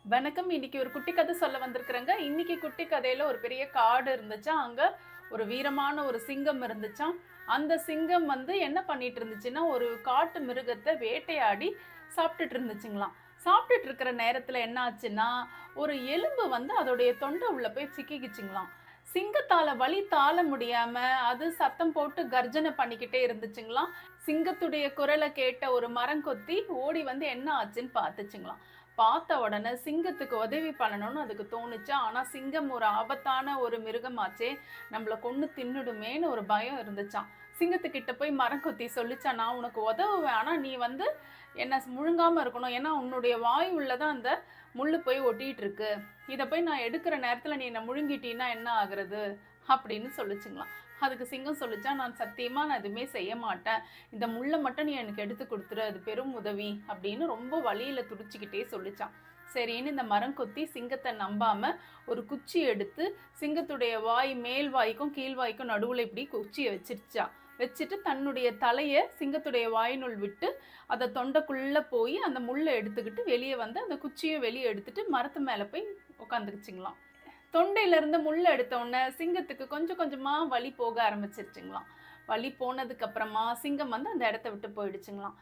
வணக்கம். இன்னைக்கு ஒரு குட்டி கதை சொல்ல வந்திருக்கிறேங்க. இன்னைக்கு குட்டி கதையில ஒரு பெரிய காடு இருந்துச்சா, அங்க ஒரு வீரமான ஒரு சிங்கம் இருந்துச்சாம். அந்த சிங்கம் வந்து என்ன பண்ணிட்டு இருந்துச்சுன்னா, ஒரு காட்டு மிருகத்த வேட்டையாடி சாப்பிட்டுட்டு இருந்துச்சுங்களாம். சாப்பிட்டுட்டு இருக்கிற நேரத்துல என்ன ஆச்சுன்னா, ஒரு எலும்பு வந்து அதோடைய தொண்டை உள்ள போய் சிக்கிக்கிச்சுங்களாம். சிங்கத்தால வலி தாள முடியாம, அது சத்தம் போட்டு கர்ஜனை பண்ணிக்கிட்டே இருந்துச்சுங்களாம். சிங்கத்துடைய குரல கேட்ட ஒரு மரங்கொத்தி ஓடி வந்து என்ன ஆச்சுன்னு பார்த்துச்சுங்களாம். பார்த்த உடனே சிங்கத்துக்கு உதவி பண்ணணும்னு அதுக்கு தோணுச்சு. ஆனா சிங்கம் ஒரு ஆபத்தான ஒரு மிருகமாச்சே, நம்மள கொன்னு தின்னுடுமேன்னு ஒரு பயம் இருந்துச்சாம். சிங்கத்துக்கிட்ட போய் மரங்கொத்தி சொல்லுச்சாம், "நான் உனக்கு உதவுவேன். ஆனா நீ வந்து என்ன முழுங்காம இருக்கணும். ஏன்னா உன்னுடைய வாய் உள்ள தான் அந்த முள்ளு போய் ஒட்டிட்டு இருக்கு. இத போய் நான் எடுக்கிற நேரத்துல நீ என்ன முழுங்கிட்டீன்னா என்ன ஆகுறது?" அப்படின்னு சொல்லுச்சுங்களாம். அதுக்கு சிங்கம் சொல்லுச்சாம், "நான் சத்தியமா நான் எதுவுமே செய்ய மாட்டேன். இந்த முள்ள மட்டும் நீ எனக்கு எடுத்து குடுத்துரு. அது பெரும் உதவி." அப்படின்னு ரொம்ப வலியில துடிச்சுக்கிட்டே சொல்லுச்சாம். சரின்னு இந்த மரம் கொத்தி சிங்கத்த நம்பாம ஒரு குச்சி எடுத்து சிங்கத்துடைய வாய் மேல் வாய்க்கும் கீழ் வாய்க்கும் நடுவுல இப்படி குச்சிய வச்சிருச்சாம். வச்சுட்டு தன்னுடைய தலைய சிங்கத்துடைய வாயினுள் விட்டு அத தொண்டைக்குள்ள போய் அந்த முள்ள எடுத்துக்கிட்டு வெளிய வந்து அந்த குச்சிய வெளிய எடுத்துட்டு மரத்து மேல போய் உட்காந்துக்குச்சுங்களாம். தொண்டையில இருந்து முள்ள எடுத்த உடனே சிங்கத்துக்கு கொஞ்சம் கொஞ்சமா வலி போக ஆரம்பிச்சிருச்சுங்களாம். வலி போனதுக்கு அப்புறமா சிங்கம் வந்து அந்த இடத்த விட்டு போயிடுச்சுங்களாம்.